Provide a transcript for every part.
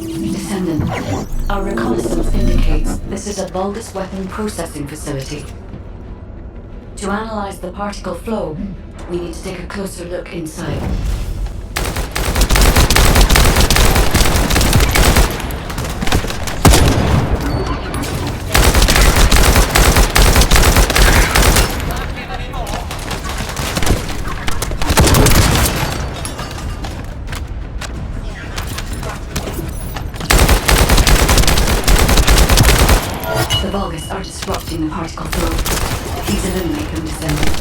Descendant, our reconnaissance indicates this is a Vulgus weapon processing facility. To analyze the particle flow, we need to take a closer look inside. The Vulgus are disrupting the particle flow. Please eliminate them, Descendant.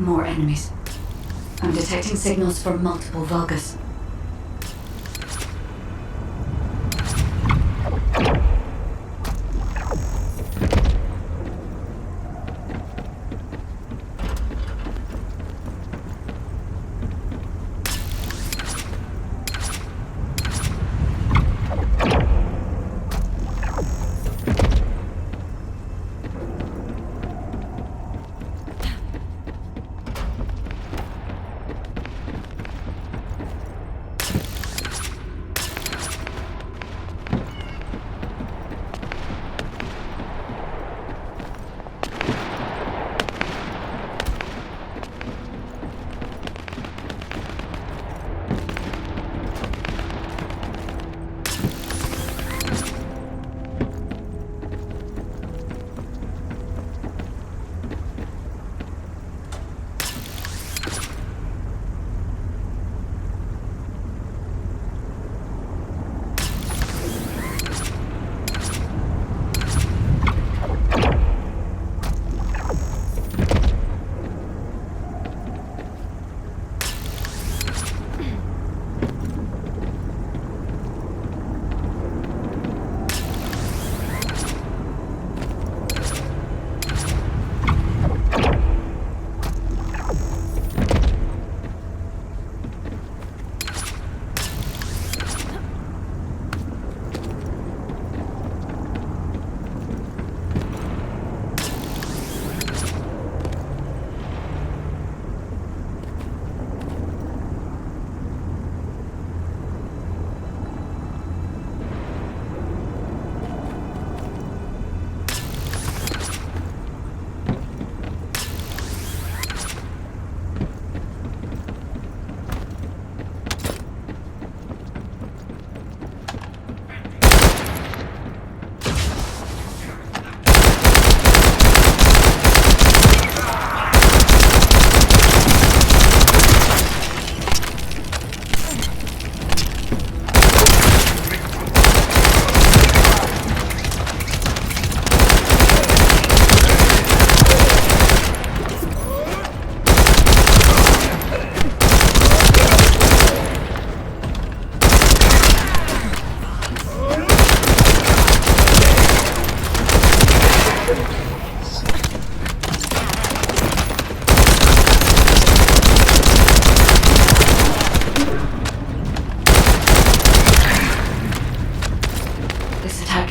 More enemies. I'm detecting signals from multiple Vulgus.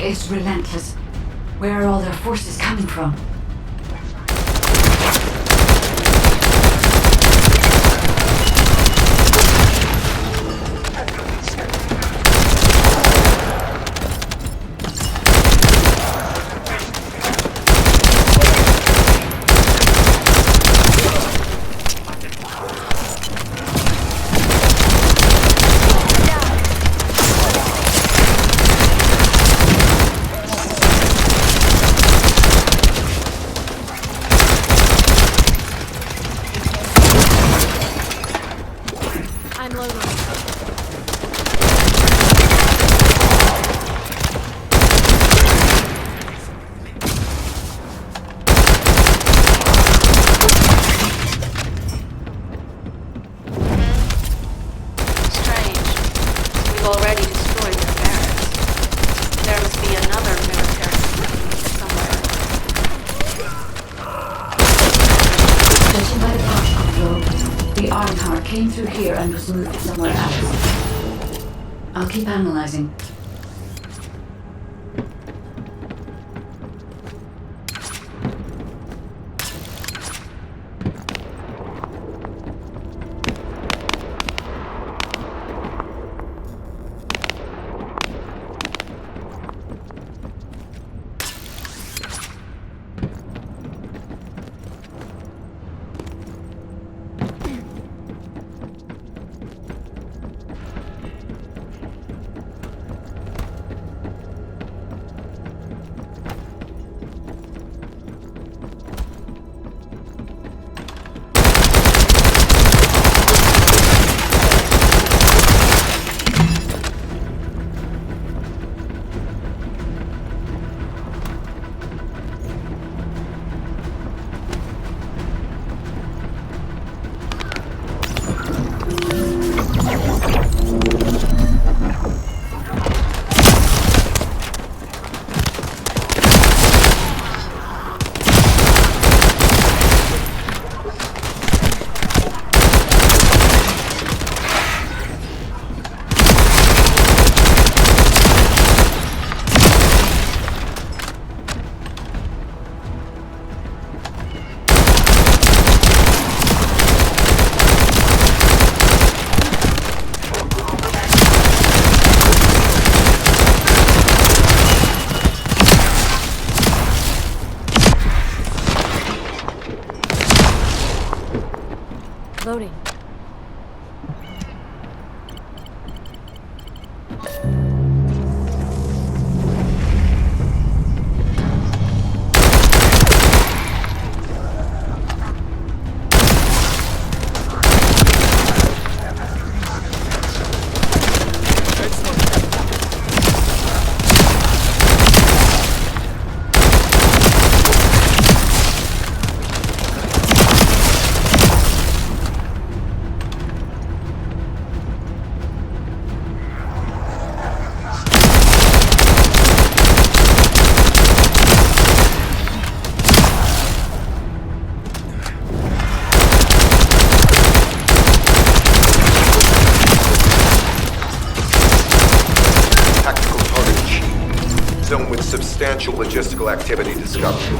is relentless. Where are all their forces coming from? I'm loading. Strange. We've already destroyed their barracks. There must be another military somewhere. Judging by the particle flow, the Ironheart came through here and was moved somewhere else. I'll keep analyzing. Loading. Substantial logistical activity discovered.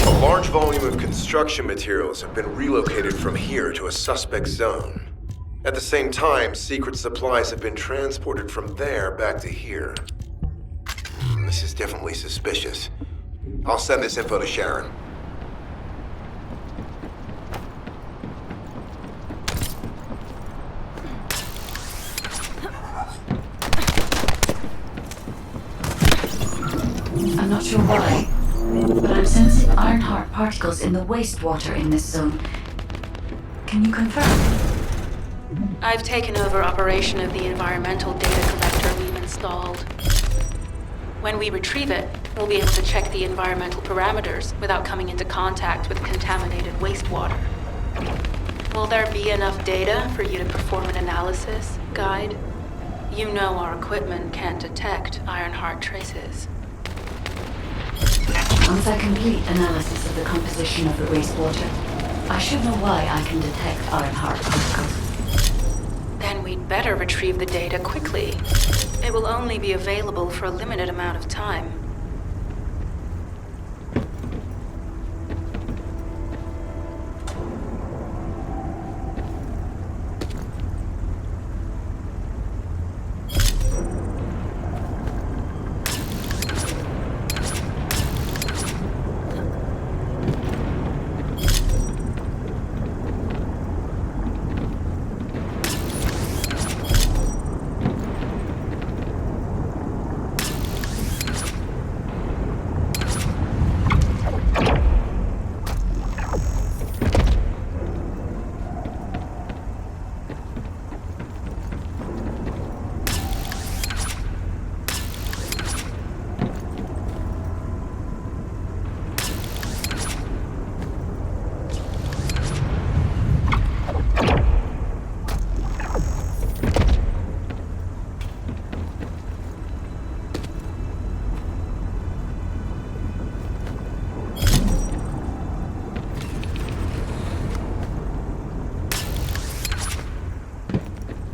A large volume of construction materials have been relocated from here to a suspect zone. At the same time, secret supplies have been transported from there back to here. This is definitely suspicious. I'll send this info to Sharon. I'm not sure why, but I'm sensing Ironheart particles in the wastewater in this zone. Can you confirm? I've taken over operation of the environmental data collector we've installed. When we retrieve it, we'll be able to check the environmental parameters without coming into contact with contaminated wastewater. Will there be enough data for you to perform an analysis, Guide? You know our equipment can't detect Ironheart traces. Once I complete analysis of the composition of the wastewater, I should know why I can detect Ironheart particles. Then we'd better retrieve the data quickly. It will only be available for a limited amount of time.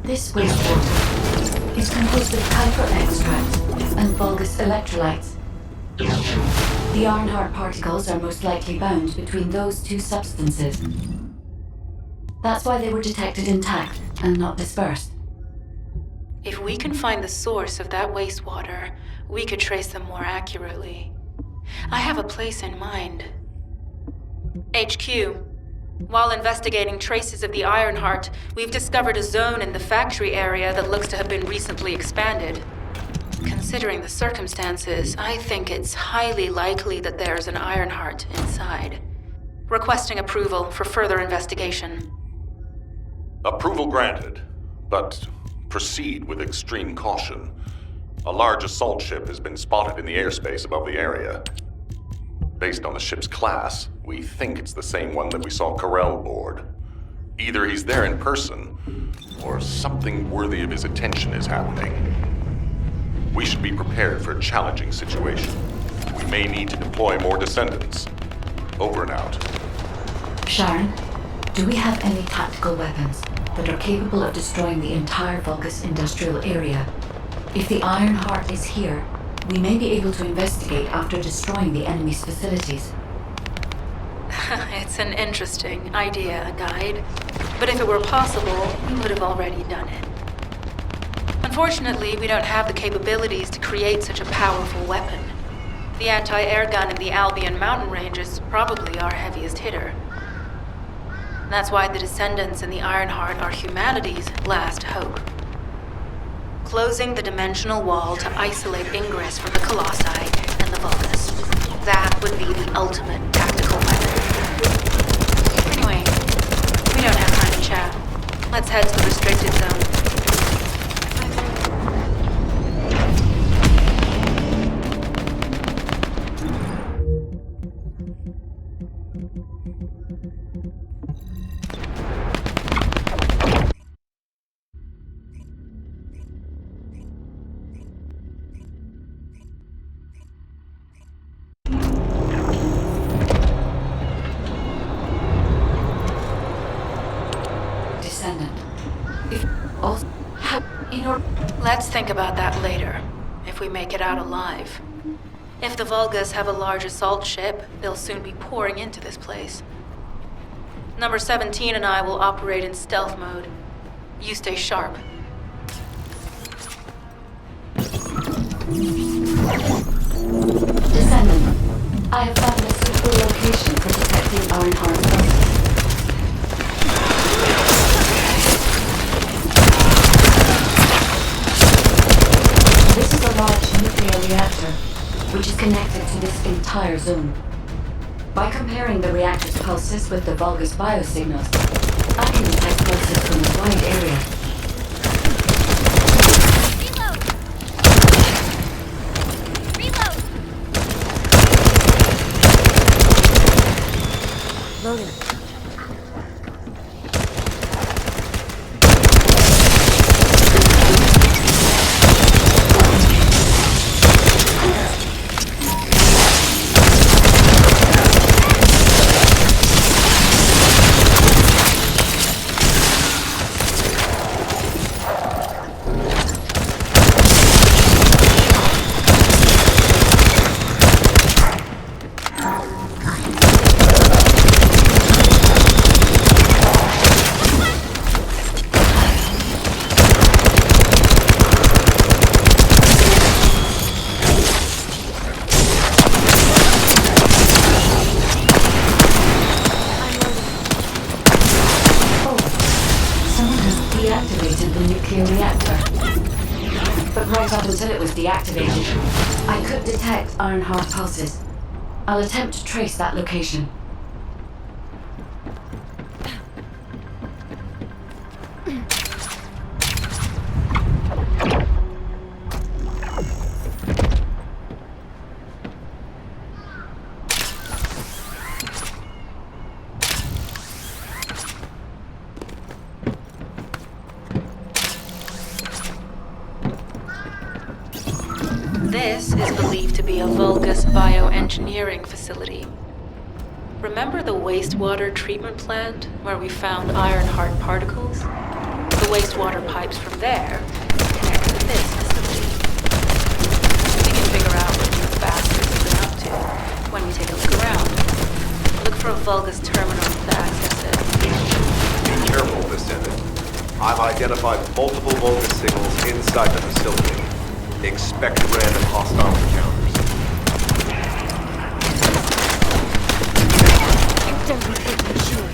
This wastewater is composed of Kuiper extract and Vulgus electrolytes. The Ironheart particles are most likely bound between those two substances. That's why they were detected intact and not dispersed. If we can find the source of that wastewater, we could trace them more accurately. I have a place in mind. HQ. While investigating traces of the Ironheart, we've discovered a zone in the factory area that looks to have been recently expanded. Considering the circumstances, I think it's highly likely that there's an Ironheart inside. Requesting approval for further investigation. Approval granted, but proceed with extreme caution. A large assault ship has been spotted in the airspace above the area. Based on the ship's class, we think it's the same one that we saw Carell board. Either he's there in person, or something worthy of his attention is happening. We should be prepared for a challenging situation. We may need to deploy more Descendants. Over and out. Sharon, do we have any tactical weapons that are capable of destroying the entire Vulgus industrial area? If the Ironheart is here, we may be able to investigate after destroying the enemy's facilities. It's an interesting idea, Guide. But if it were possible, we would have already done it. Unfortunately, we don't have the capabilities to create such a powerful weapon. The anti-air gun in the Albion mountain range is probably our heaviest hitter. That's why the Descendants and the Ironheart are humanity's last hope. Closing the dimensional wall to isolate ingress from the Colossi and the Vulgus. That would be the ultimate tactical weapon. Anyway, we don't have time to chat. Let's head to the restricted zone. Let's think about that later, if we make it out alive. If the Vulgus have a large assault ship, they'll soon be pouring into this place. Number 17 and I will operate in stealth mode. You stay sharp. Descendant, I have found a suitable location for detecting Ironheart Vulgus. This is a large nuclear reactor, which is connected to this entire zone. By comparing the reactor's pulses with the Vulgus biosignals, I can detect pulses from a wide area. Reload! Loading. nuclear reactor. But right up until it was deactivated, I could detect iron-hard pulses. I'll attempt to trace that location. This is believed to be a Vulgus bioengineering facility. Remember the wastewater treatment plant where we found iron-hard particles? The wastewater pipes from there connect to this facility. We can figure out what you bastards have been up to when we take a look around. Look for a Vulgus terminal to access it. Be careful, Descendant. I've identified multiple Vulgus signals inside the facility. Expect random hostile encounters. Don't be taking shield.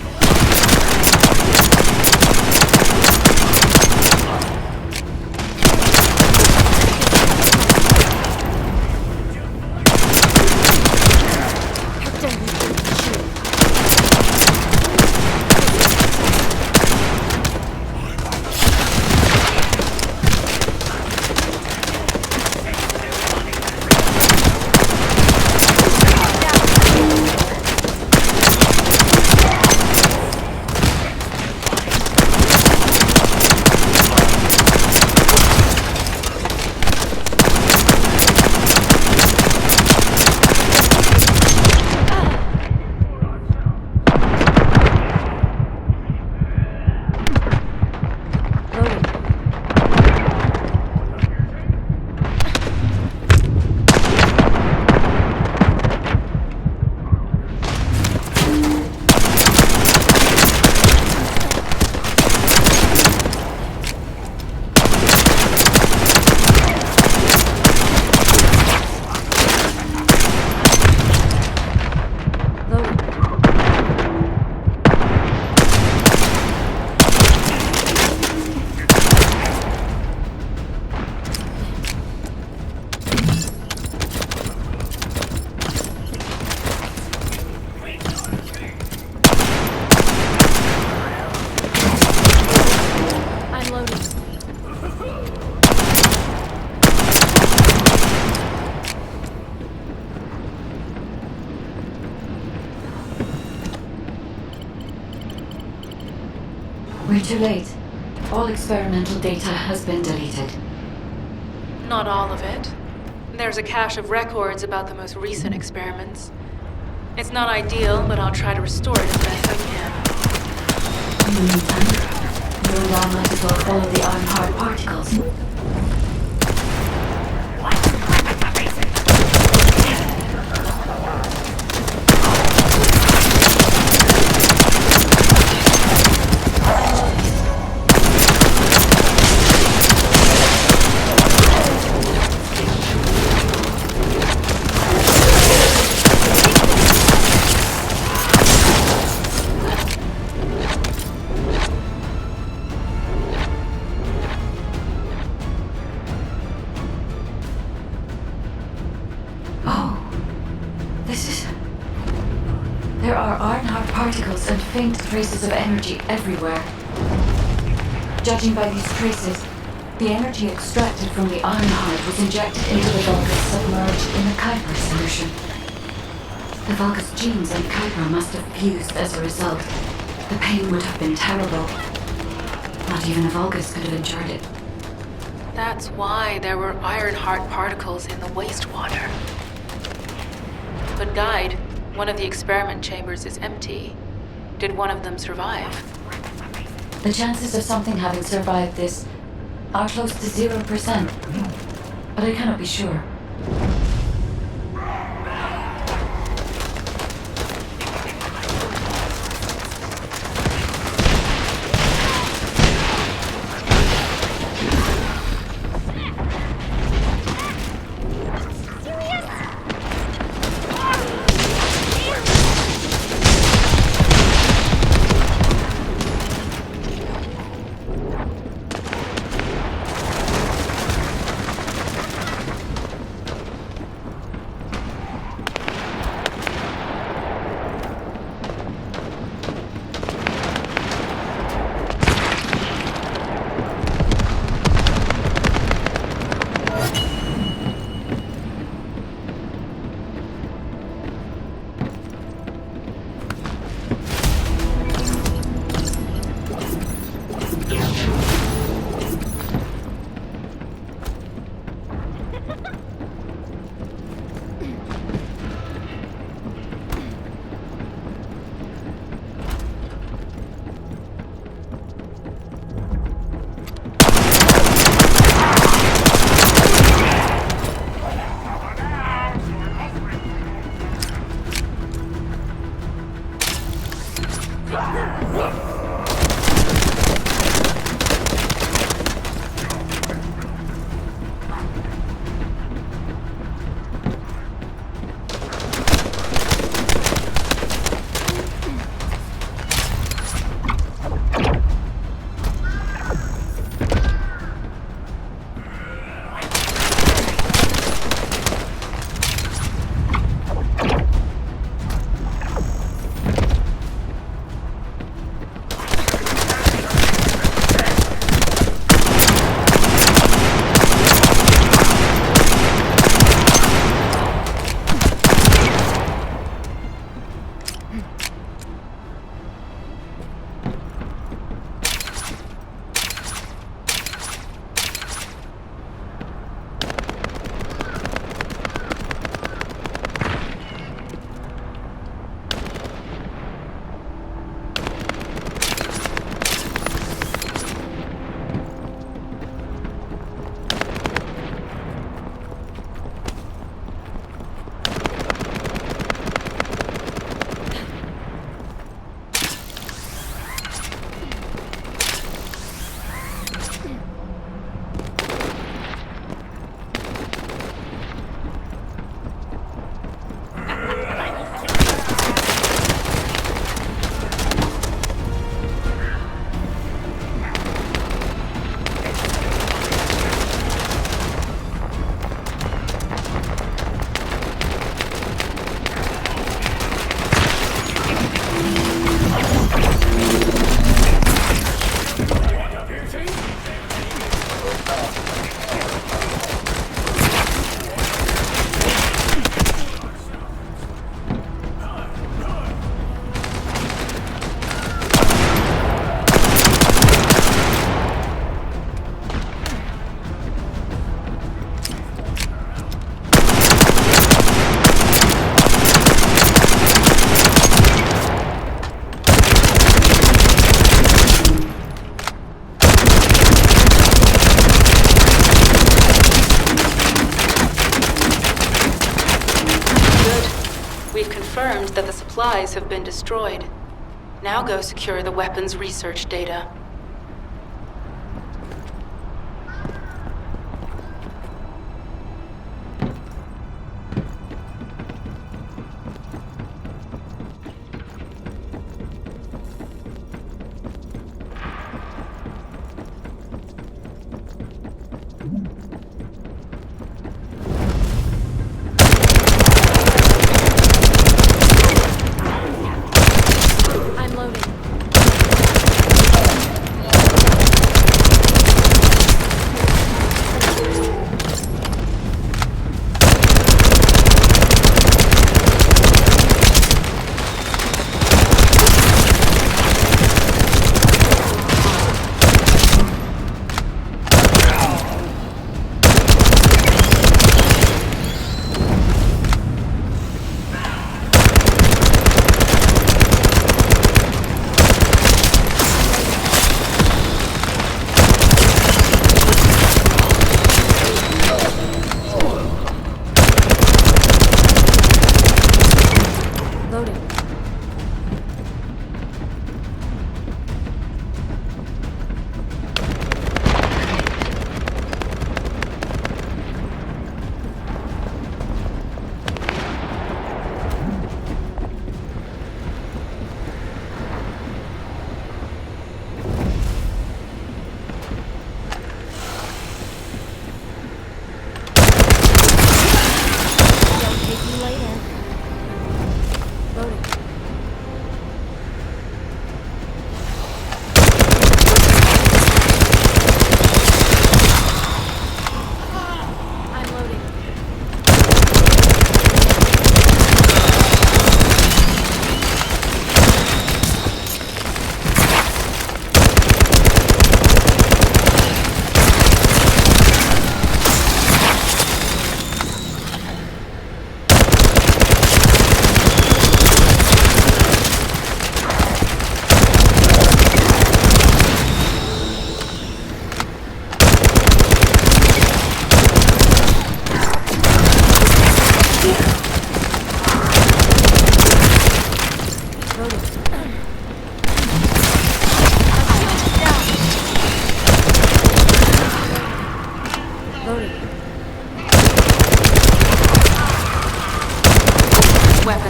We're too late. All experimental data has been deleted. Not all of it. There's a cache of records about the most recent experiments. It's not ideal, but I'll try to restore it as best I can. In the meantime, you and I might as well follow the iron-hard particles. There are iron-hard particles and faint traces of energy everywhere. Judging by these traces, the energy extracted from the iron-hard was injected into the Vulgus submerged in the Kuiper solution. The Vulgus genes and Kuiper must have fused as a result. The pain would have been terrible. Not even a Vulgus could have endured it. That's why there were iron-hard particles in the wastewater. But Guide, one of the experiment chambers is empty. Did one of them survive? The chances of something having survived this are close to 0%, but I cannot be sure. confirmed that the supplies have been destroyed. Now go secure the weapons research data. I'm loading.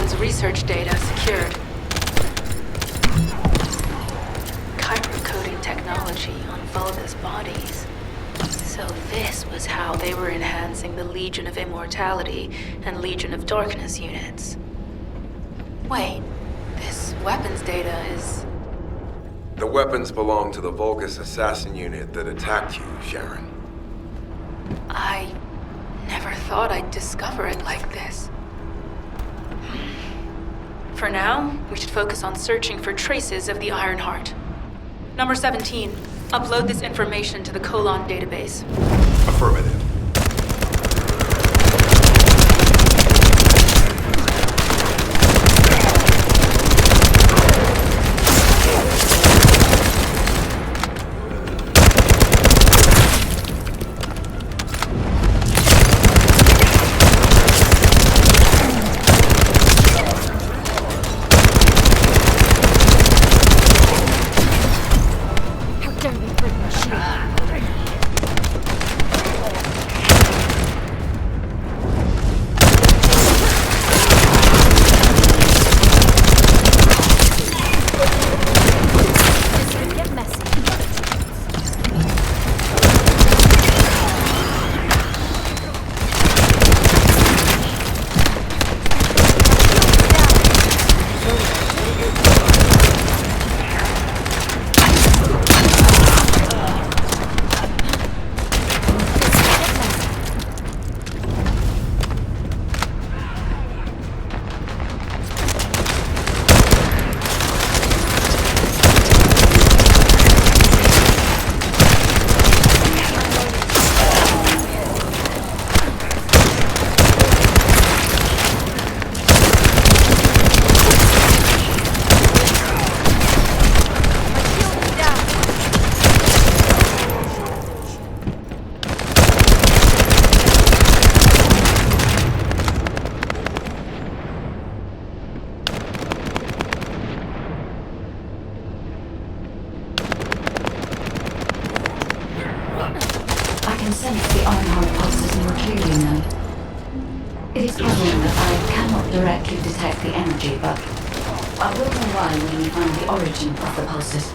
weapons research data secured. Coding technology on Vulgus bodies. So this was how they were enhancing the Legion of Immortality and Legion of Darkness units. Wait, this weapons data is... The weapons belong to the Vulgus assassin unit that attacked you, Sharon. I never thought I'd discover it like this. For now, we should focus on searching for traces of the Iron Heart. Number 17, upload this information to the Colon database. Affirmative. How dare you break my shield? This could get messy. I can sense the Ironheart pulses more clearly now. It is puzzling that I cannot directly detect the energy, but I will know why when we find the origin of the pulses.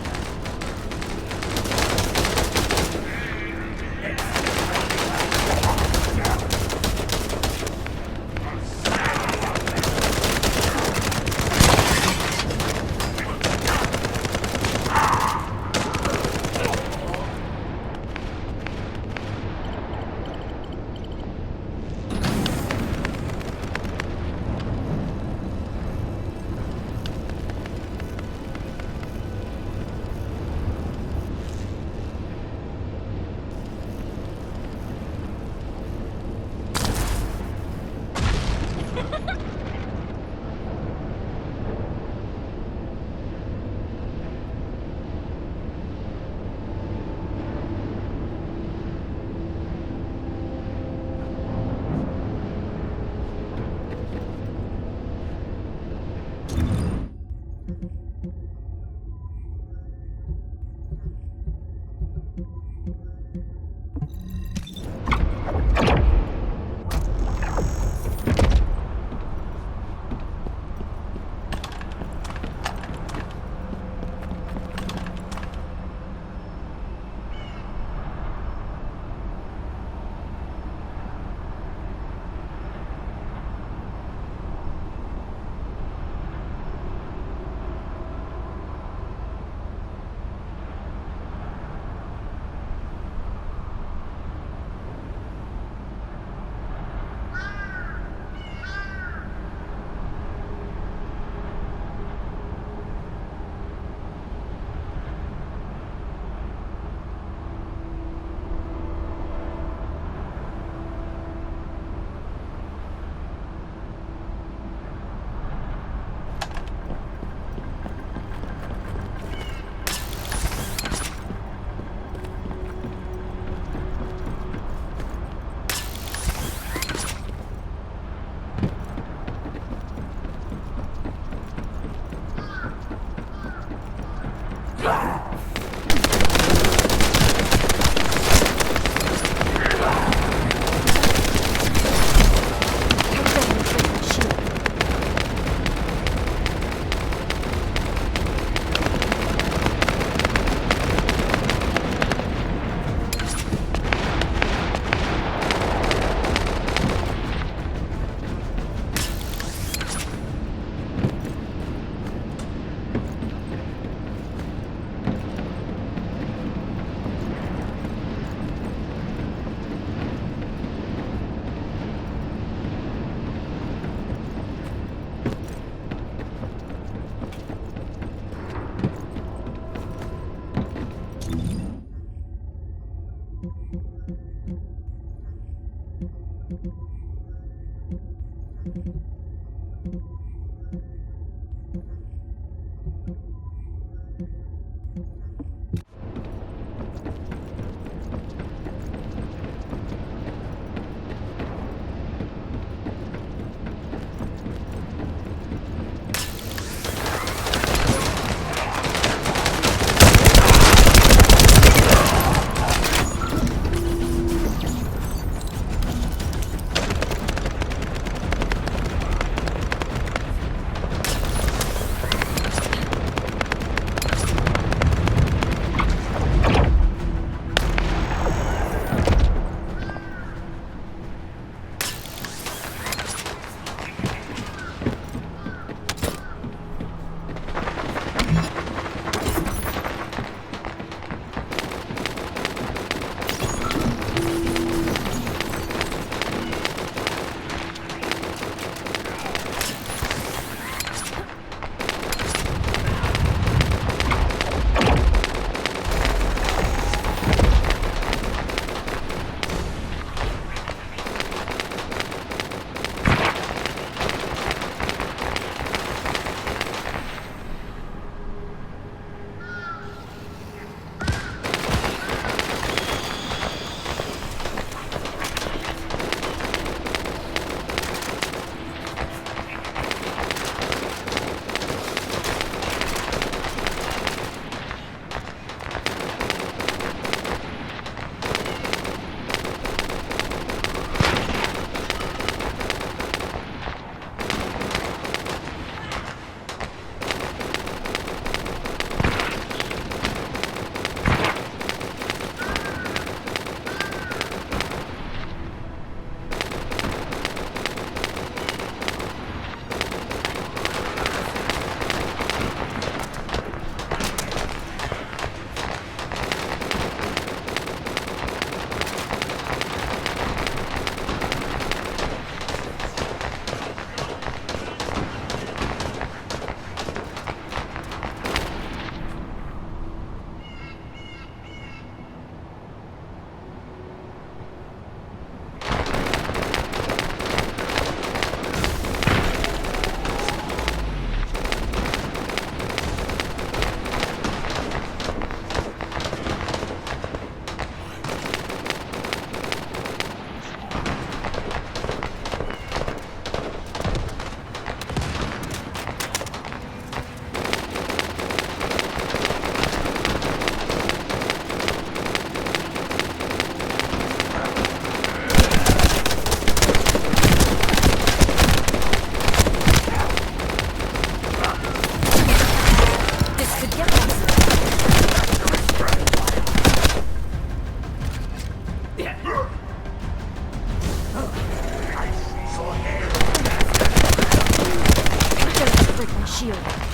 break my shield.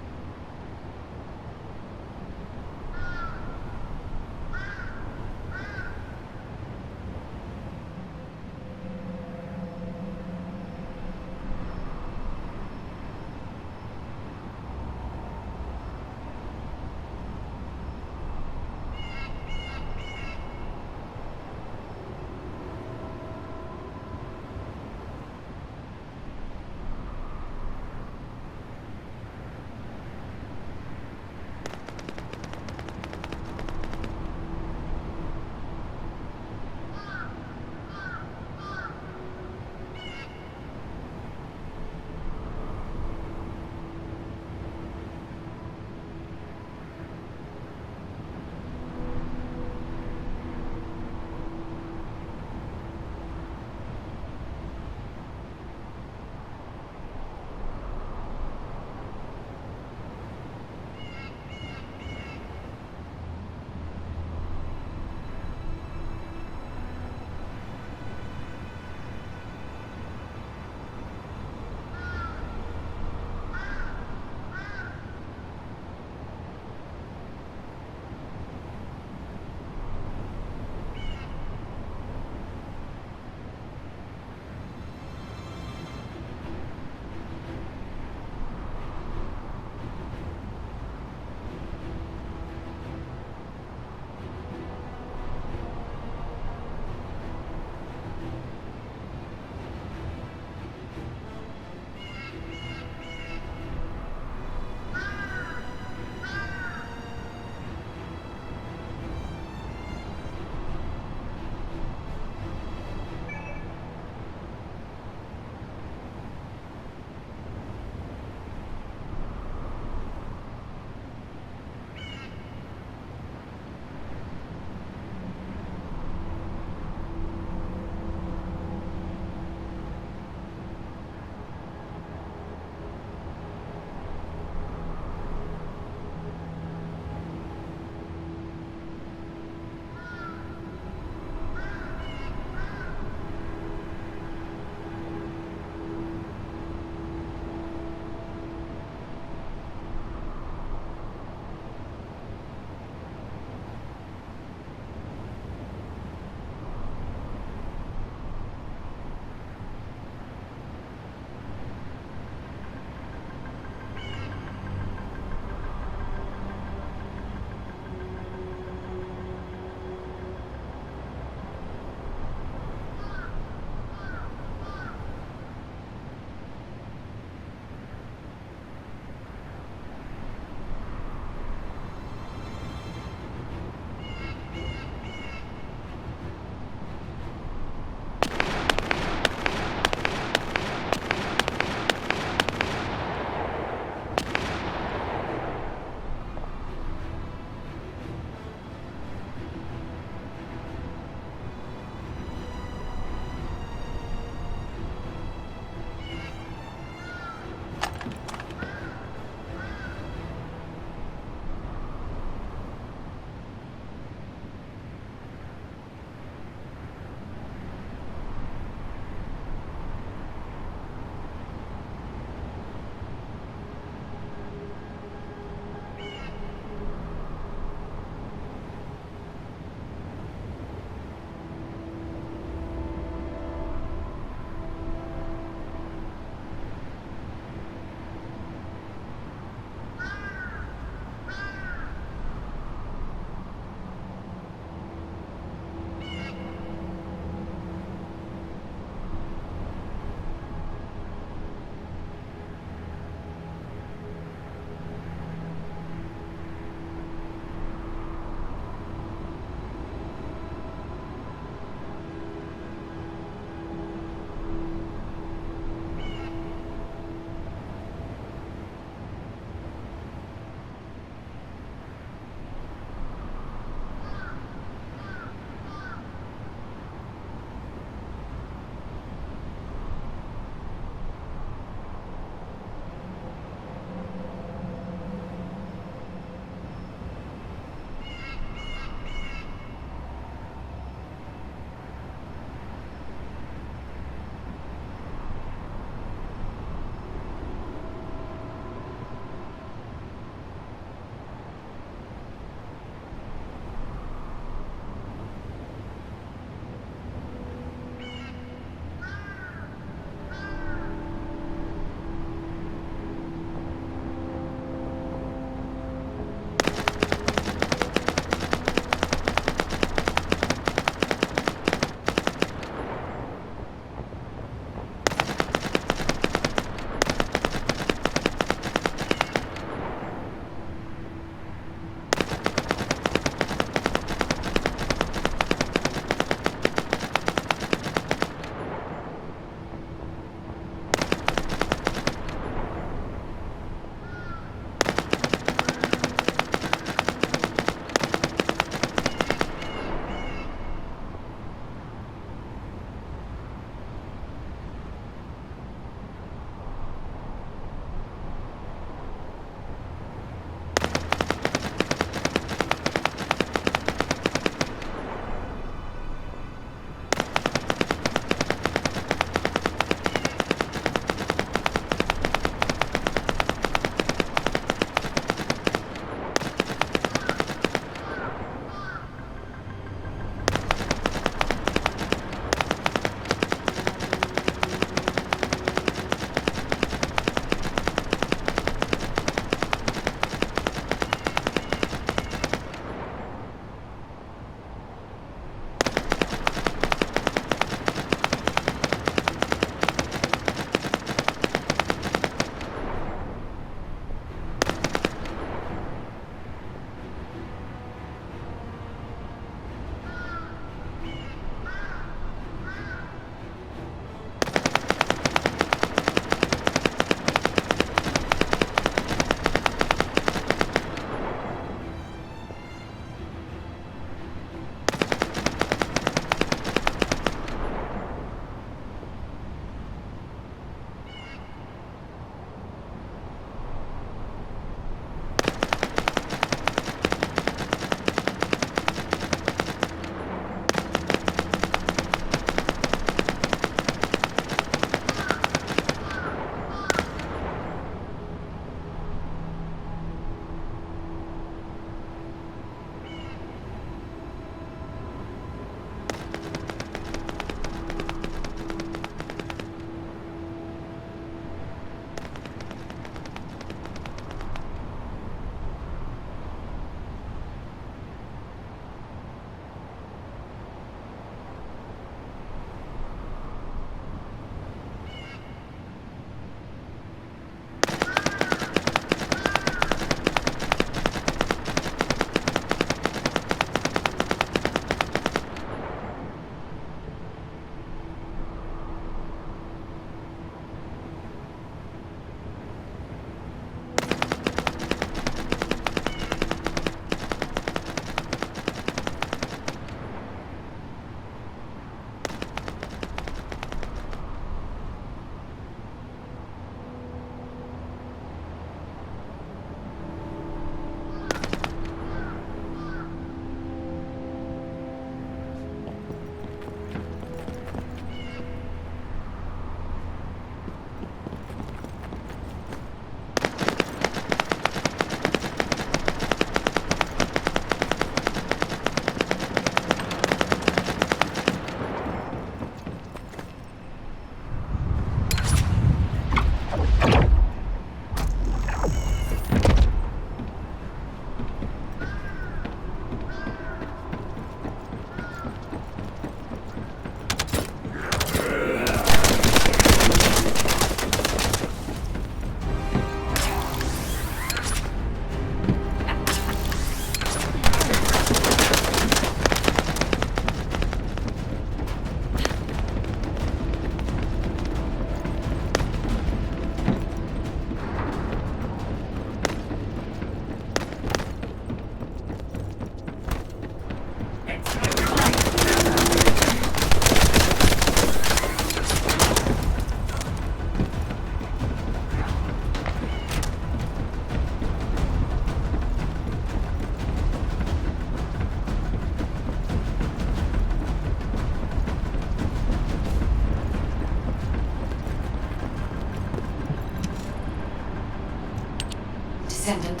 Descendant.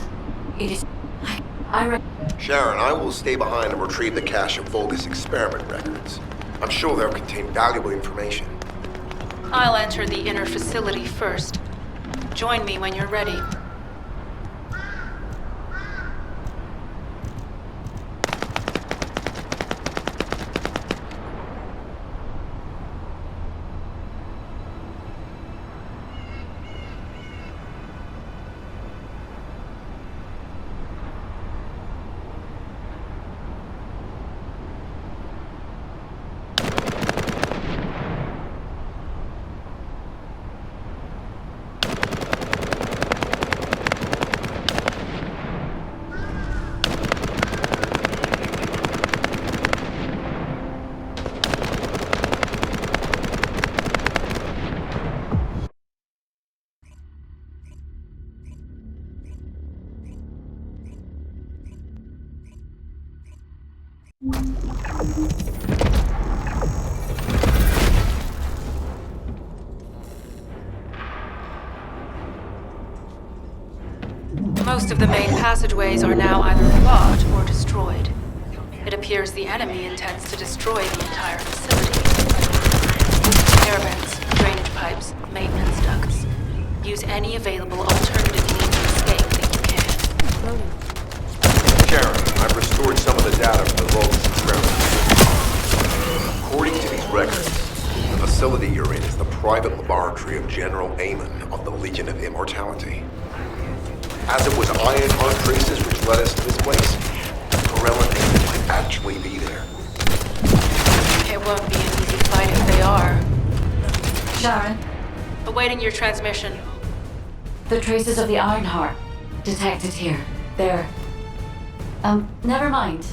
It is... Sharon, I will stay behind and retrieve the cache of Vulgus experiment records. I'm sure they'll contain valuable information. I'll enter the inner facility first. Join me when you're ready. Most of the main passageways are now either blocked or destroyed. It appears the enemy intends to destroy the entire facility. Air vents, drainage pipes, maintenance ducts. Use any available alternative means of escape that you can. Sharon, I've restored some of the data from the Vulgus experiment. According to these records, the facility you're in is the private laboratory of General Amon of the Legion of Immortality. As it was Ironheart traces which led us to this place, Corell and Amon might actually be there. It won't be an easy fight if they are. Sharon, Awaiting your transmission. the traces of the Ironheart detected here. They're... never mind.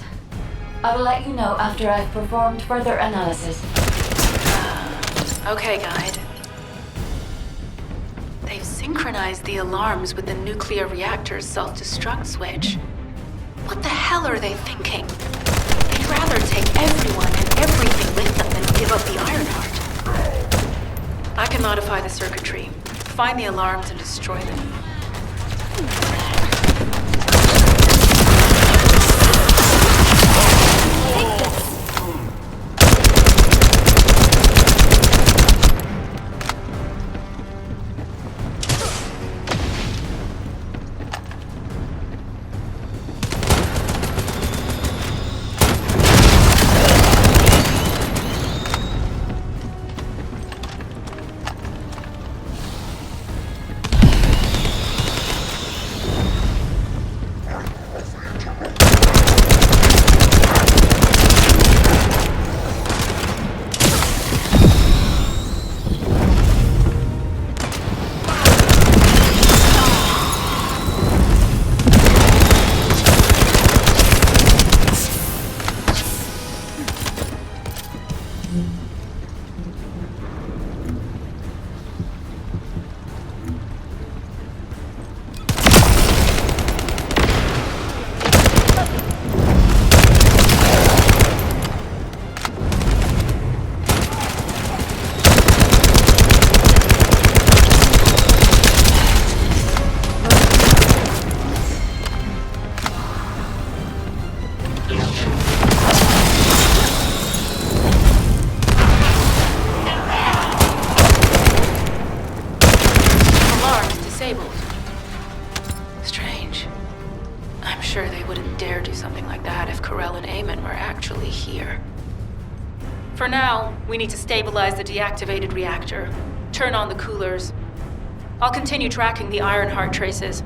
I will let you know after I've performed further analysis. Okay, Guide. They've synchronized the alarms with the nuclear reactor's self-destruct switch. What the hell are they thinking? They'd rather take everyone and everything with them than give up the Ironheart. I can modify the circuitry, find the alarms and destroy them. Strange. I'm sure they wouldn't dare do something like that if Corell and Amon were actually here. For now, we need to stabilize the deactivated reactor, turn on the coolers. I'll continue tracking the Ironheart traces.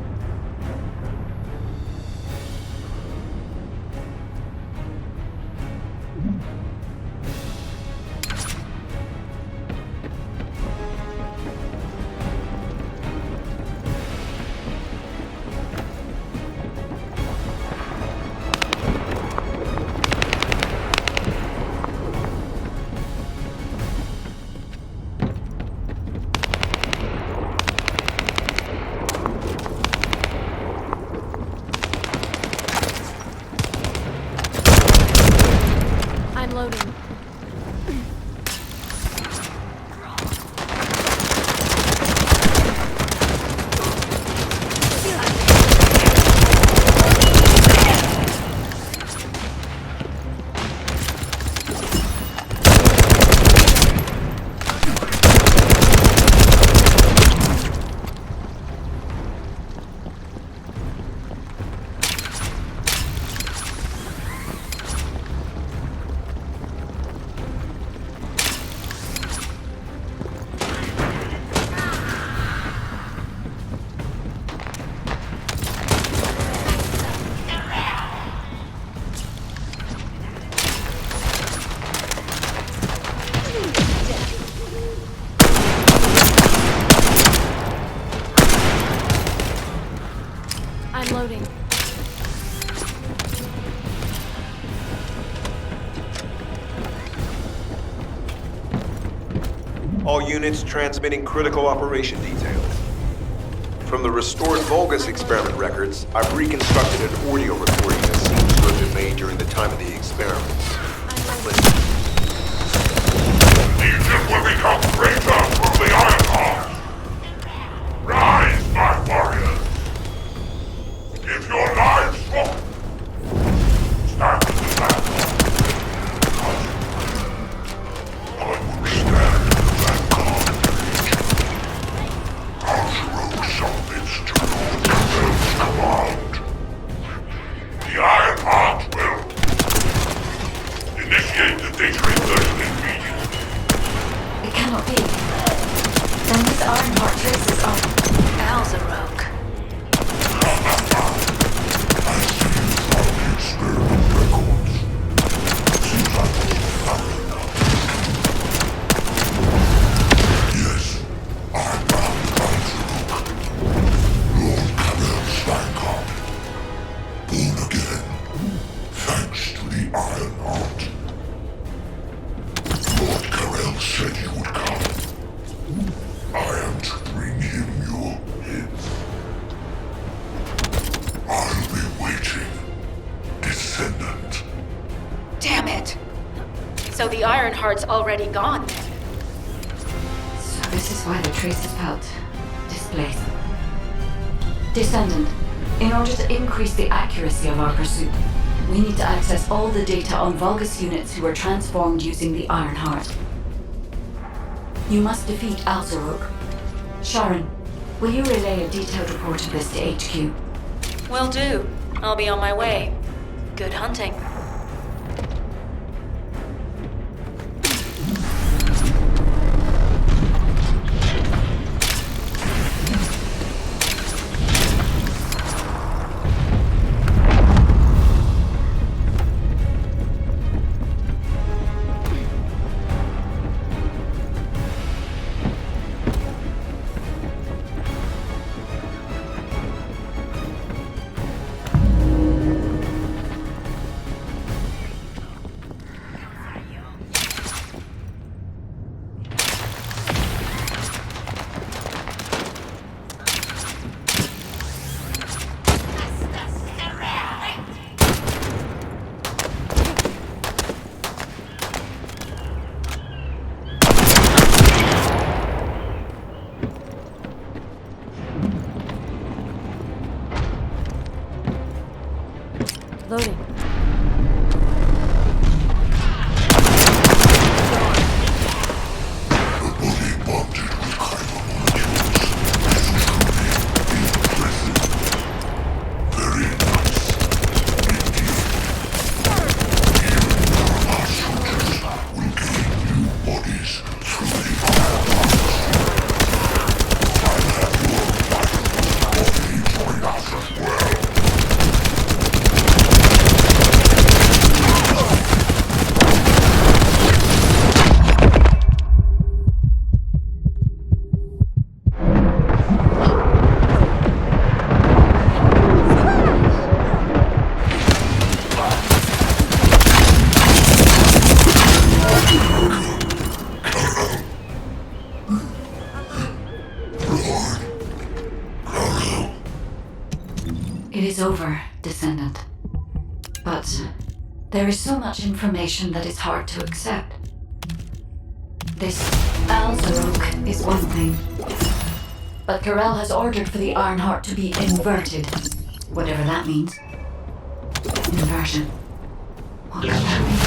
Loading. All units transmitting critical operation details. From the restored Vulgus experiment records, I've reconstructed an audio recording that seems to have been made during the time of the experiments. Listen. Legion will become greater from the Ironheart. Rise, my warriors. Give your lives for... Stand to the back. I will stand to that carnage. Outro submits to Lord Cabell's command. The Ironheart will initiate the data inversion immediately. It cannot be. Then these Ironheart traces are... Al's a rogue. Experiment records. Seems like yes, I'm bound Lord Cabell's vanguard. Born again, thanks to the Ironheart. Lord Carell said you would come. I am to bring him your heads. I'll be waiting, Descendant. Damn it! So the Ironheart's already gone. So this is why the traces felt displaced. Descendant, in order to increase the accuracy of our pursuit, we need to access all the data on Vulgus units who were transformed using the Ironheart. You must defeat Alzarok. Sharon, will you relay a detailed report of this to HQ? Will do. I'll be on my way. Good hunting. Loading. The body bonded with chiral molecules. Impressive. Very nice. Indeed. Even our soldiers will gain new bodies through the Ironheart. I'll have your body join us as well. It is over, Descendant. But there is so much information that is hard to accept. This Alzarok is one thing. But Carell has ordered for the Ironheart to be inverted. Whatever that means. Inversion. What could that mean?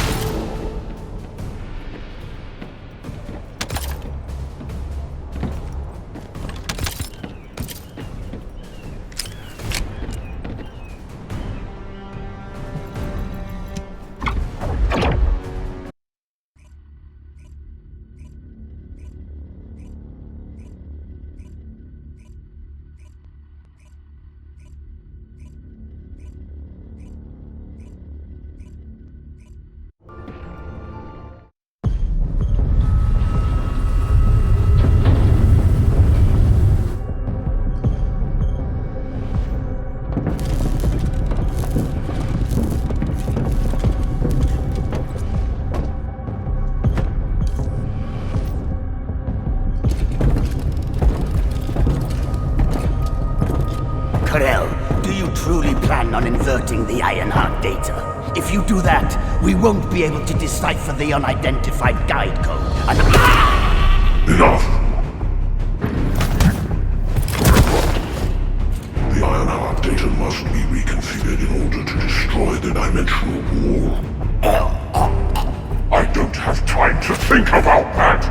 Karel, do you truly plan on inverting the Ironheart data? If you do that, we won't be able to decipher the unidentified guide code. Enough! The Ironheart data must be reconfigured in order to destroy the dimensional wall. I don't have time to think about that!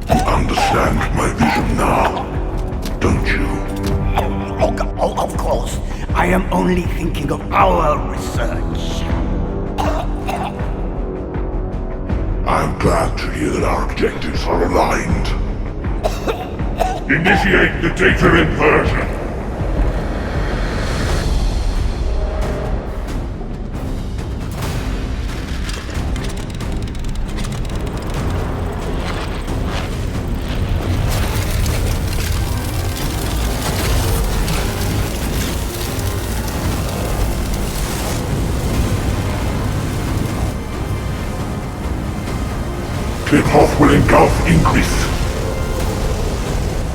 You understand my vision now, don't you? Oh, of course. I am only thinking of our research. I'm glad to hear that our objectives are aligned. Initiate the data inversion! Tip-off will engulf Increase.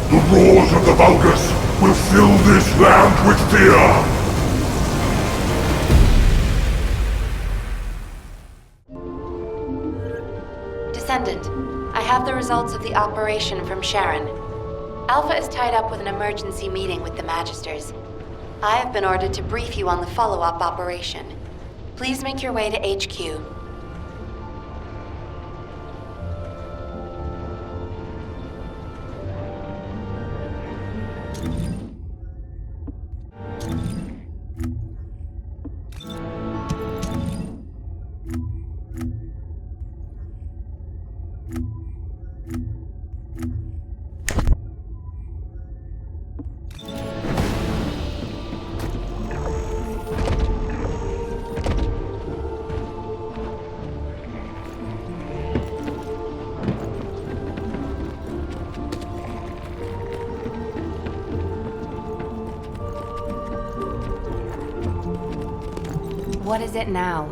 The roars of the Vulgus will fill this land with fear! Descendant, I have the results of the operation from Sharon. Alpha is tied up with an emergency meeting with the Magisters. I have been ordered to brief you on the follow-up operation. Please make your way to HQ. What is it now?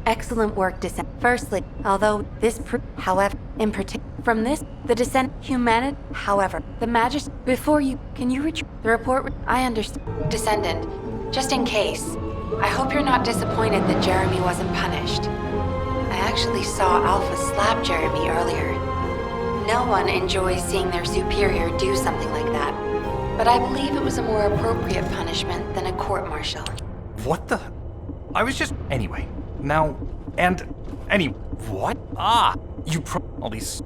Excellent work, Descent. Firstly, although this however, in particular, from this, the Descent, humanity, however, the before you, can you retrieve the report? I understand. Descendant, just in case, I hope you're not disappointed that Jeremy wasn't punished. I actually saw Alpha slap Jeremy earlier. No one enjoys seeing their superior do something like that, but I believe it was a more appropriate punishment than a court-martial. What the? I was just... Anyway. Now... And... What? You all these...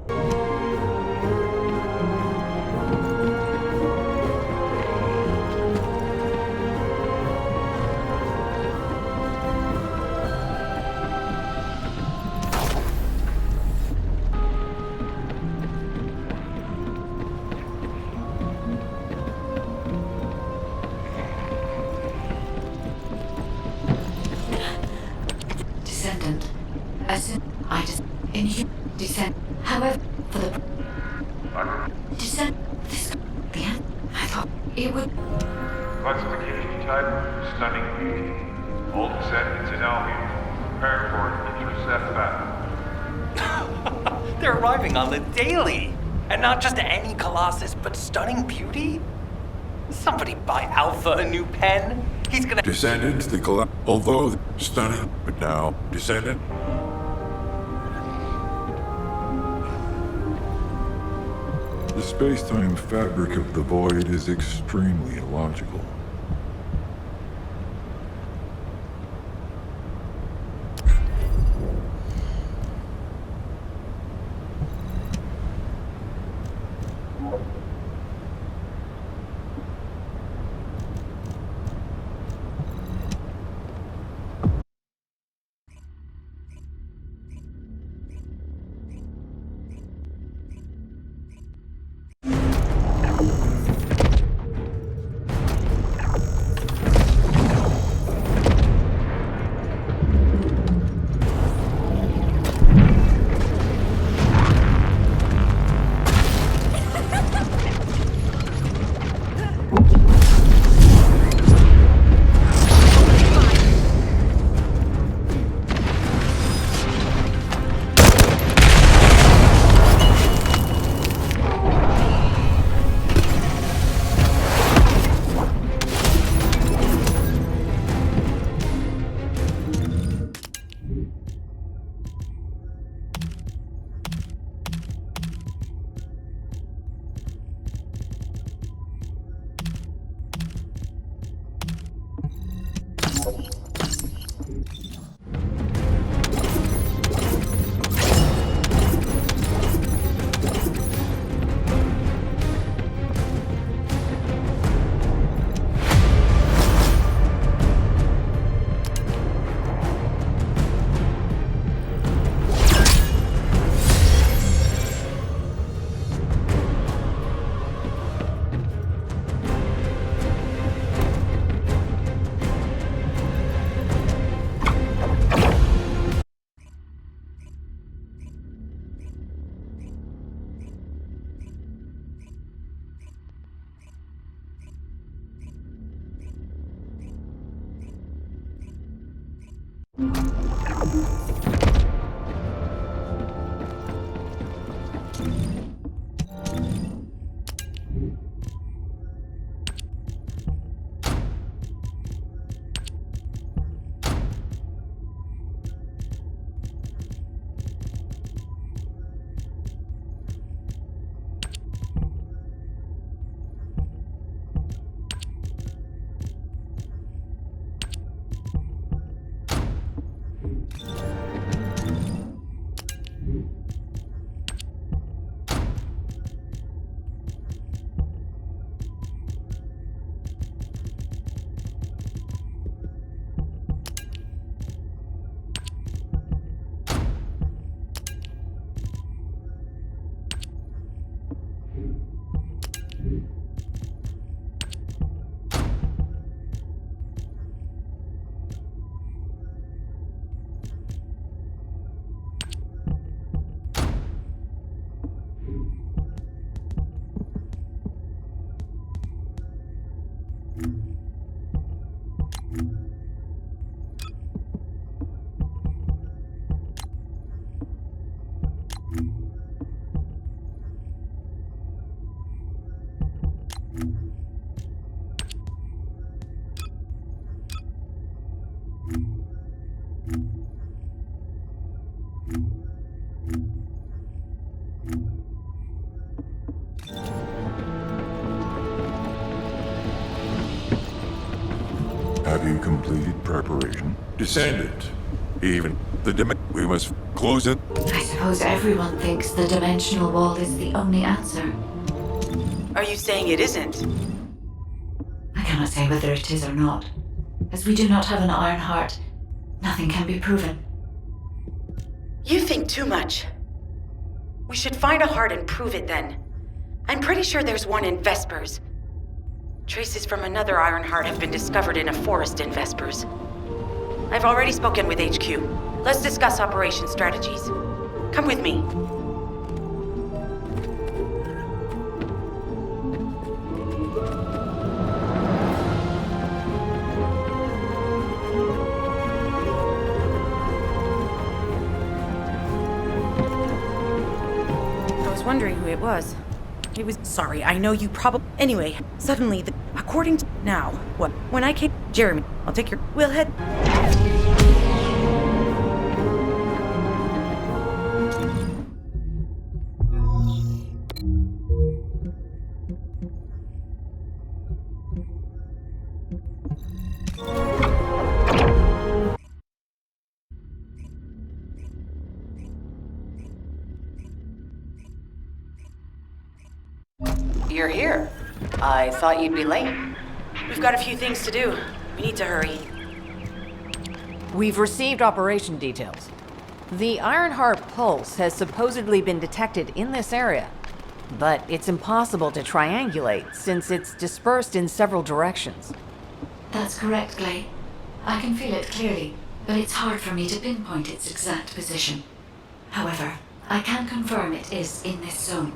Descendant. As in, I just... In you... Descend. However, for the... Descend... This... The end? I thought it would... Classification type, stunning beauty. All descendants in Albion. Prepare for intercept battle. They're arriving on the daily! And not just any Colossus, but stunning beauty? Somebody buy Alpha a new pen? He's gonna... Descendants, although stunning, but now, Descendant. The space-time fabric of the void is extremely illogical. Have you completed preparation? Descendant. Even we must close it. I suppose everyone thinks the dimensional wall is the only answer. Are you saying it isn't? I cannot say whether it is or not. As we do not have an iron heart, nothing can be proven. You think too much. We should find a heart and prove it then. I'm pretty sure there's one in Vespers. Traces from another iron heart have been discovered in a forest in Vespers. I've already spoken with HQ. Let's discuss operation strategies. Come with me. I was wondering who it was. It was... Sorry, I know you probably... Anyway, suddenly, according to... Now, what? When I came... Jeremy, I'll take your... We'll head... You're here. I thought you'd be late. We've got a few things to do. We need to hurry. We've received operation details. The Ironheart pulse has supposedly been detected in this area, but it's impossible to triangulate since it's dispersed in several directions. That's correct, Clay. I can feel it clearly, but it's hard for me to pinpoint its exact position. However, I can confirm it is in this zone.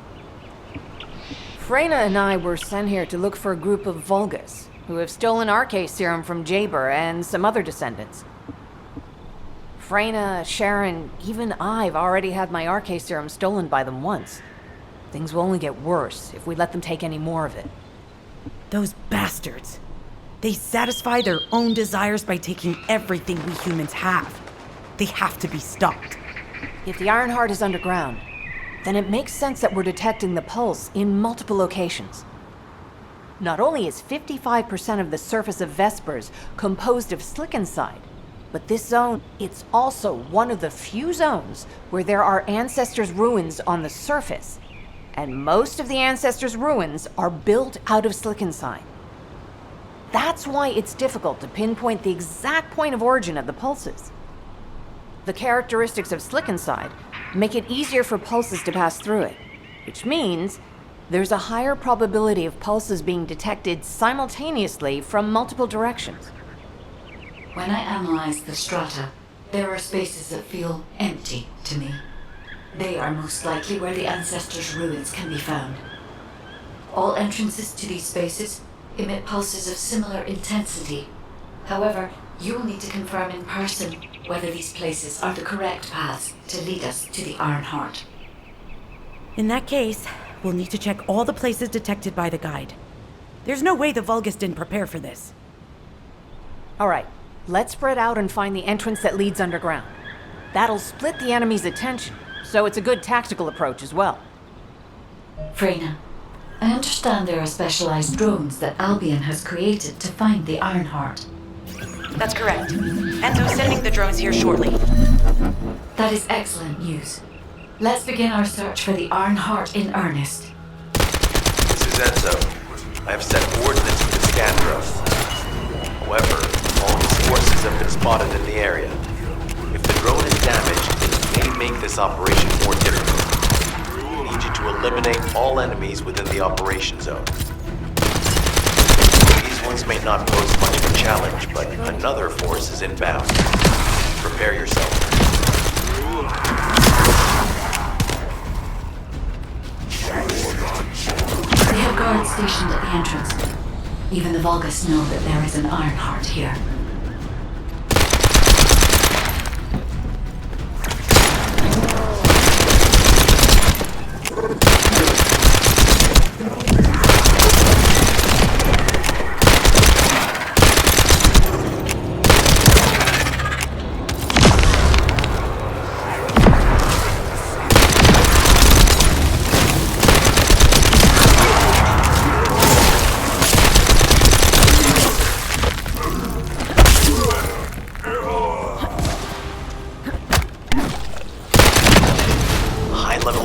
Freyna and I were sent here to look for a group of Vulgus, who have stolen RK serum from Jaber and some other descendants. Freyna, Sharon, even I've already had my RK serum stolen by them once. Things will only get worse if we let them take any more of it. Those bastards. They satisfy their own desires by taking everything we humans have. They have to be stopped. If the Ironheart is underground, then it makes sense that we're detecting the pulse in multiple locations. Not only is 55% of the surface of Vespers composed of Slickenside, but this zone, it's also one of the few zones where there are Ancestors' ruins on the surface. And most of the Ancestors' ruins are built out of Slickenside. That's why it's difficult to pinpoint the exact point of origin of the pulses. The characteristics of Slickenside make it easier for pulses to pass through it, which means there's a higher probability of pulses being detected simultaneously from multiple directions. When I analyze the strata, there are spaces that feel empty to me. They are most likely where the Ancestors' ruins can be found. All entrances to these spaces emit pulses of similar intensity. However, You will need to confirm in person whether these places are the correct paths to lead us to the Ironheart. In that case, we'll need to check all the places detected by the guide. There's no way the Vulgus didn't prepare for this. All right, let's spread out and find the entrance that leads underground. That'll split the enemy's attention, so it's a good tactical approach as well. Freyna, I understand there are specialized drones that Albion has created to find the Ironheart. That's correct. Enzo's sending the drones here shortly. That is excellent news. Let's begin our search for the Ironheart in earnest. This is Enzo. I have set coordinates for the scan drone. However, all his forces have been spotted in the area. If the drone is damaged, it may make this operation more difficult. We need you to eliminate all enemies within the operation zone. These ones may not pose much of a challenge, but another force is inbound. Prepare yourself. We have guards stationed at the entrance. Even the Vulgus know that there is an Ironheart here.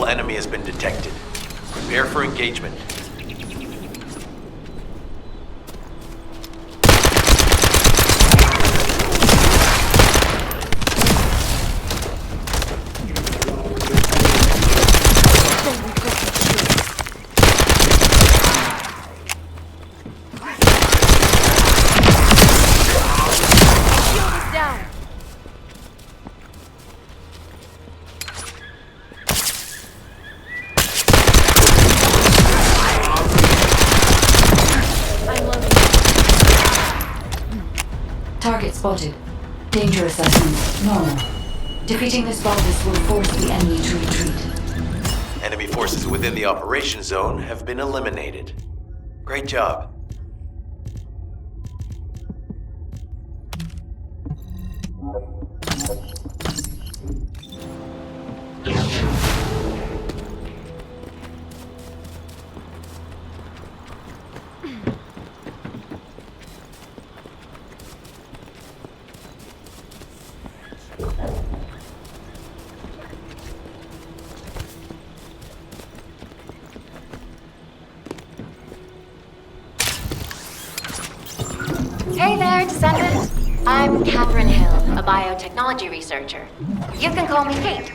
Enemy has been detected. Prepare for engagement. Target spotted. Danger assessment normal. Defeating this Vulgus will force the enemy to retreat. Enemy forces within the operation zone have been eliminated. Great job. Hey there, Descendant. I'm Catherine Hill, a biotechnology researcher. You can call me Kate.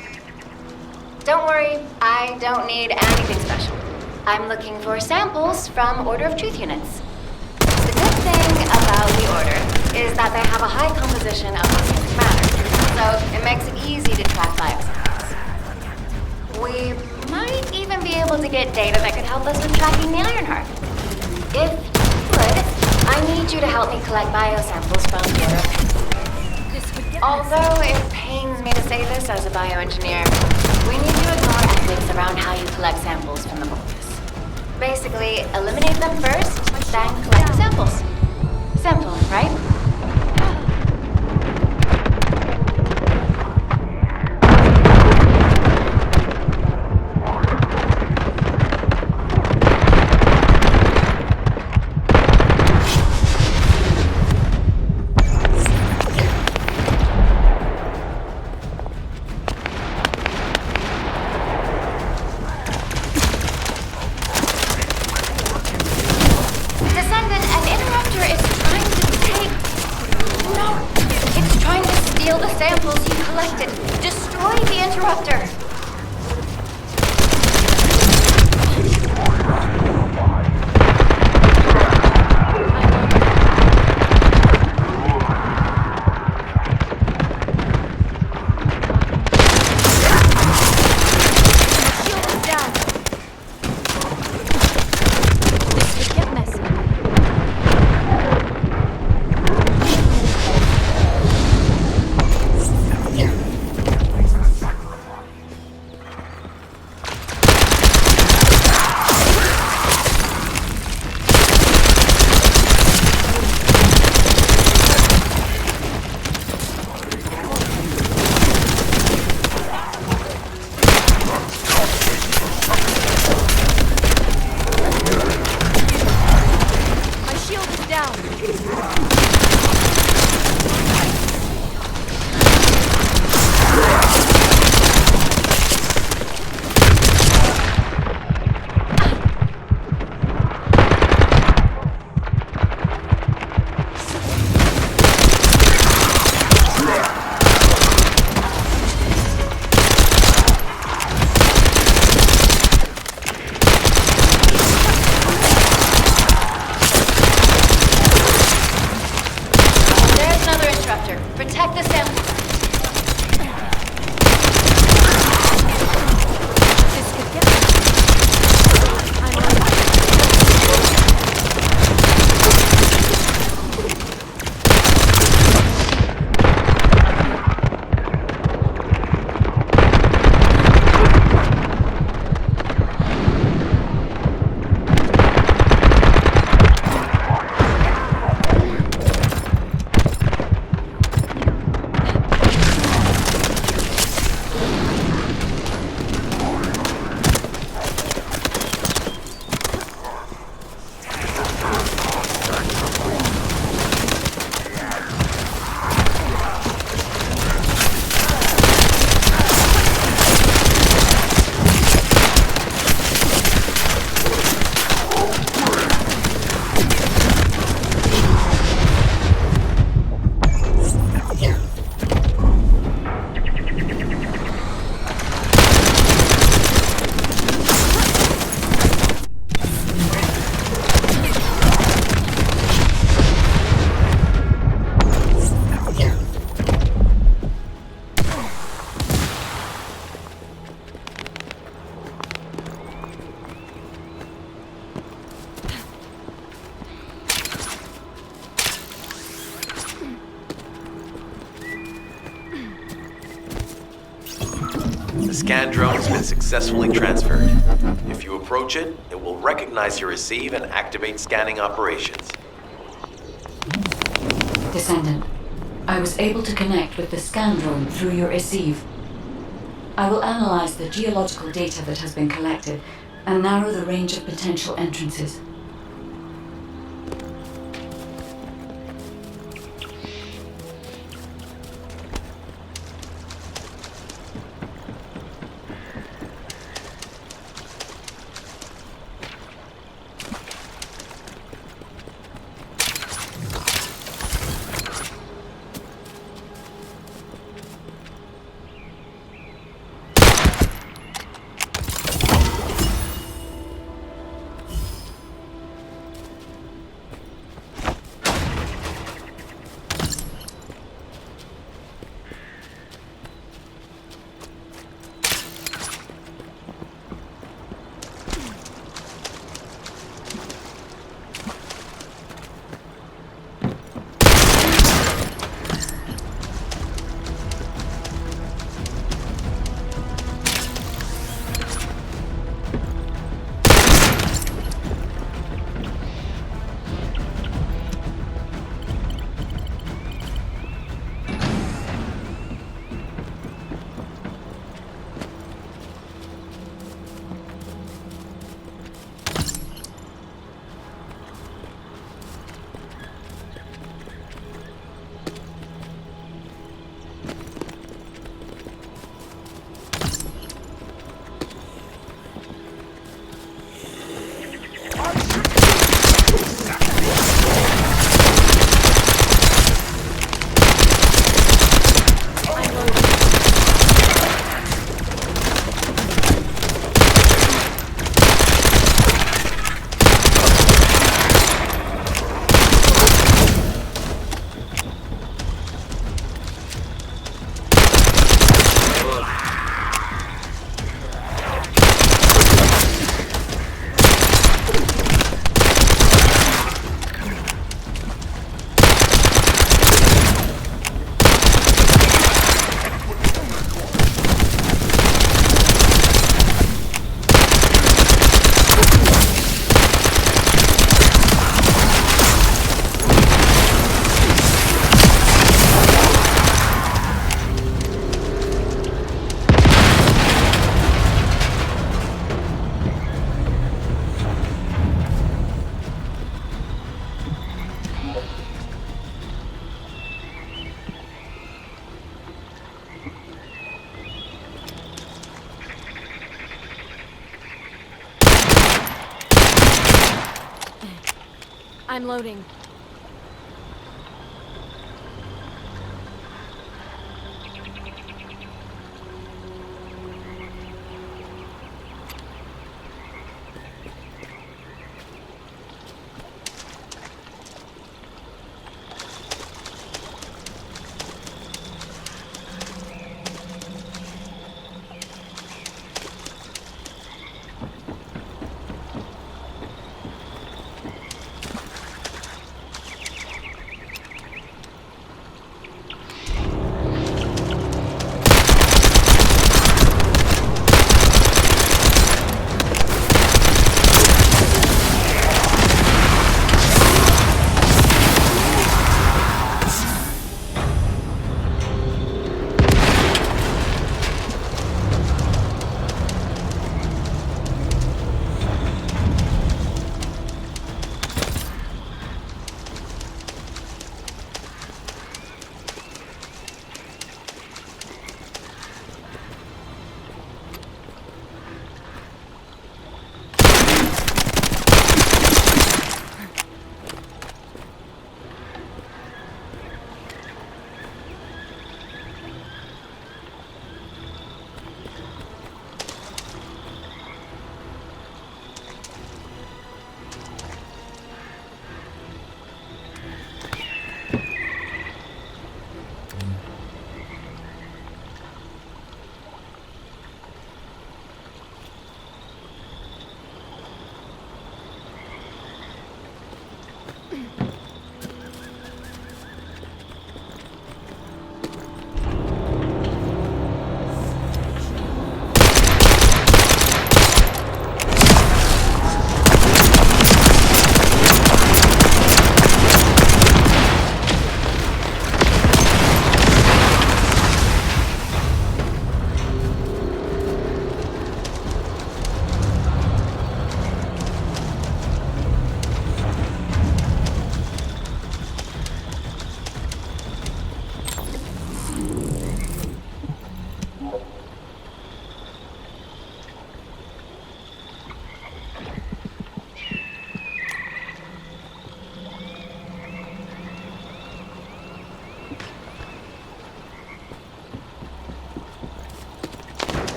Don't worry, I don't need anything special. I'm looking for samples from Order of Truth units. The good thing about the Order is that they have a high composition of organic matter, so it makes it easy to track biosamples. We might even be able to get data that could help us with tracking the Ironheart. If you would, I need you to help me collect biosamples from Europe. Although it pains me to say this as a bioengineer, we need to ignore ethics around how you collect samples from the Vulgus. Basically, eliminate them first, then collect the samples. Simple, right? The scan drone has been successfully transferred. If you approach it, it will recognize your receive and activate scanning operations. Descendant, I was able to connect with the scan drone through your receive. I will analyze the geological data that has been collected and narrow the range of potential entrances. I'm loading.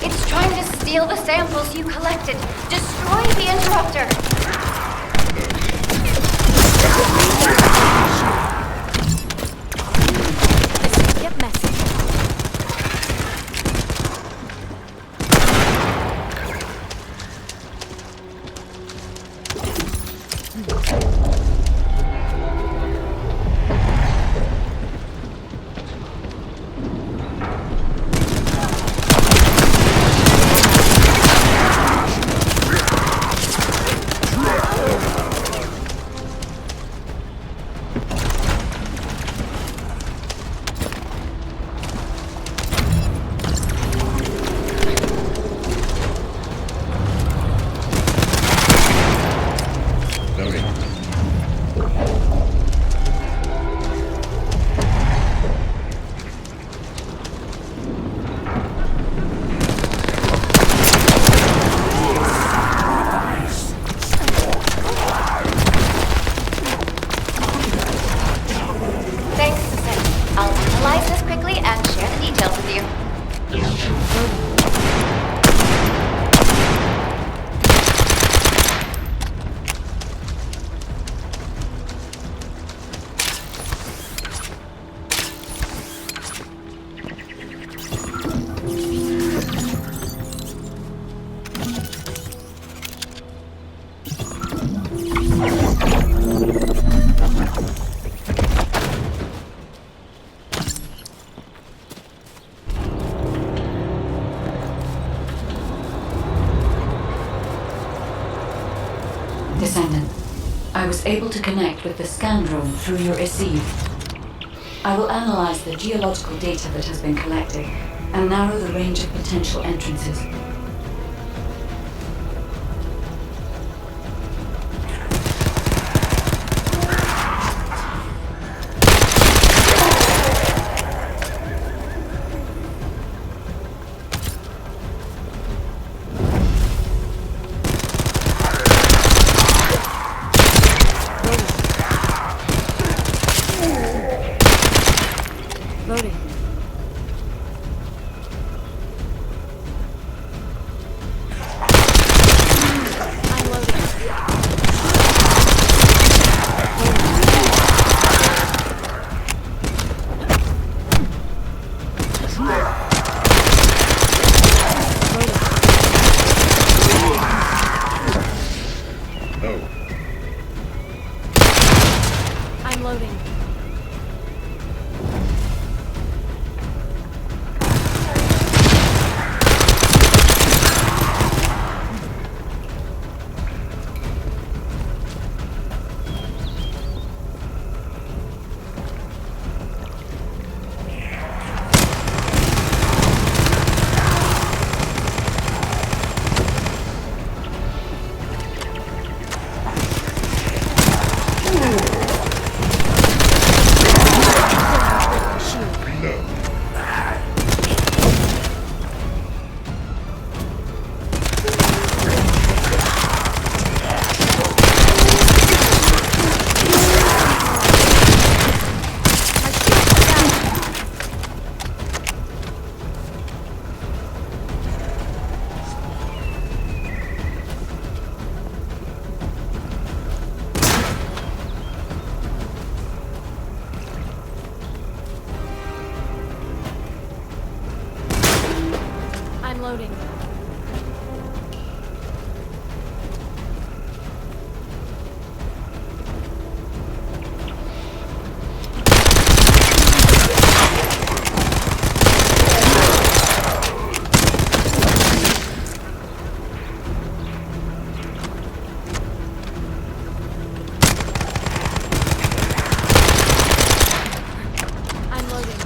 It's trying to steal the samples you collected. Destroy the interrupter. This could get messy. Thanks, Descendant. I'll analyze this quickly and share the details with you. Descendant, I was able to connect with the scan drone through your receive. I will analyze the geological data that has been collected and narrow the range of potential entrances. Loading. I'm loading. I'm loading. I'm loading. I'm loading.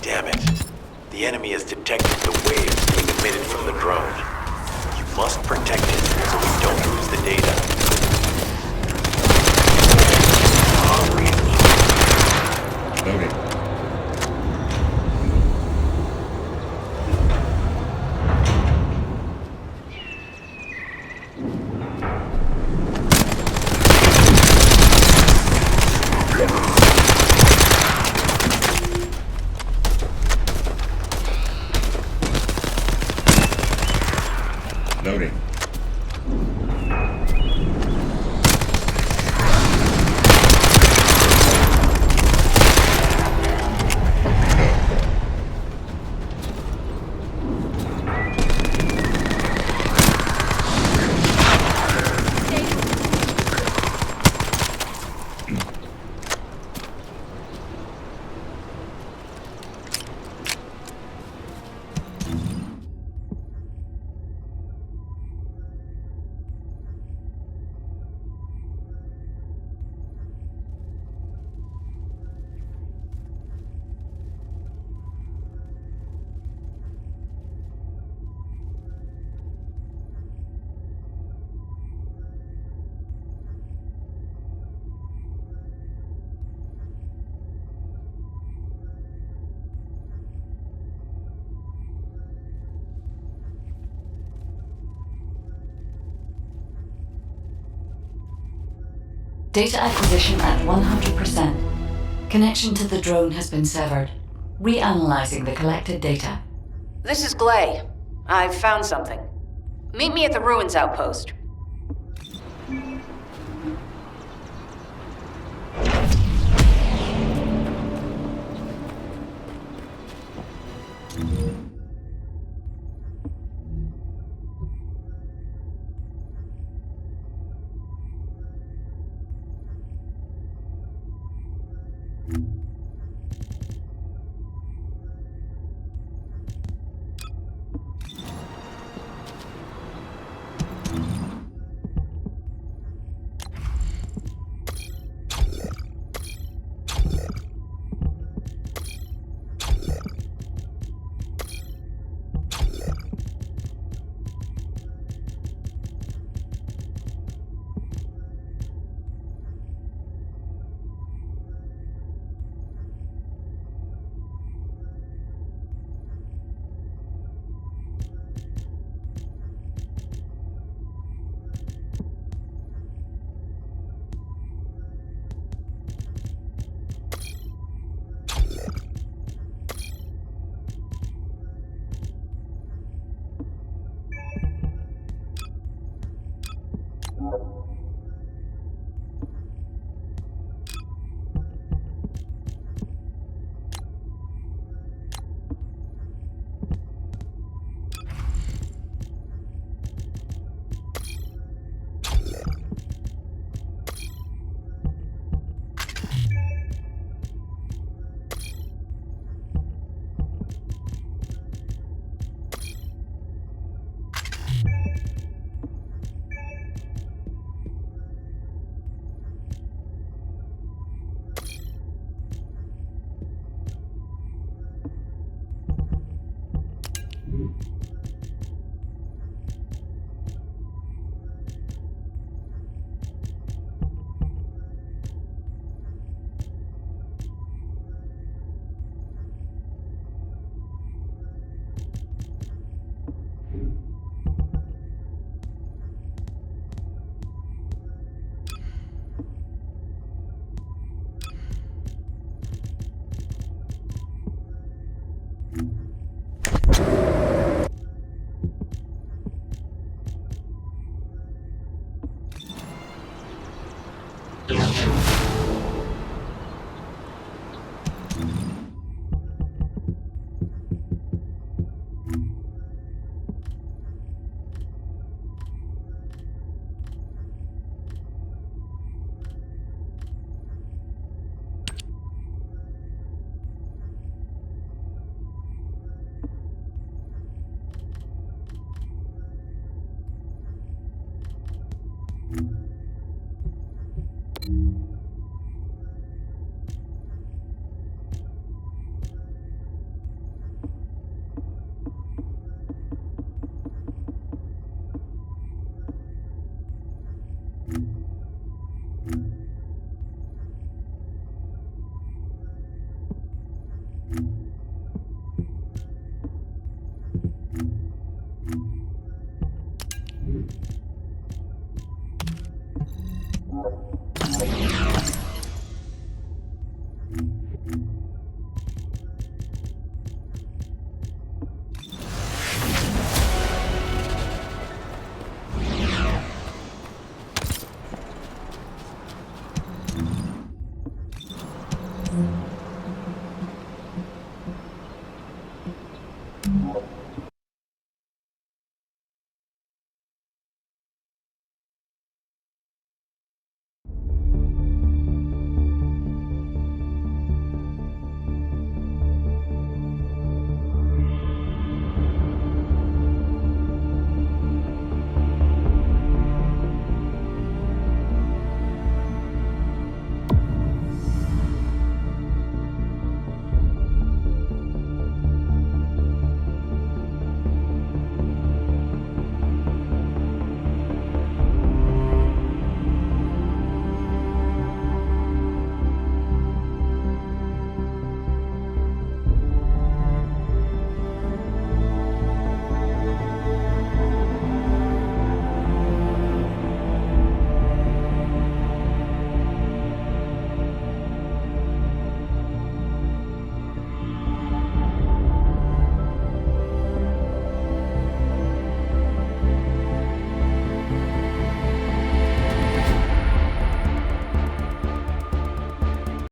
Damn it. The enemy has detected the waves being emitted from the drone. You must protect it so we don't lose the data. Data acquisition at 100%. Connection to the drone has been severed. Reanalyzing the collected data. This is Glay. I've found something. Meet me at the Ruins Outpost.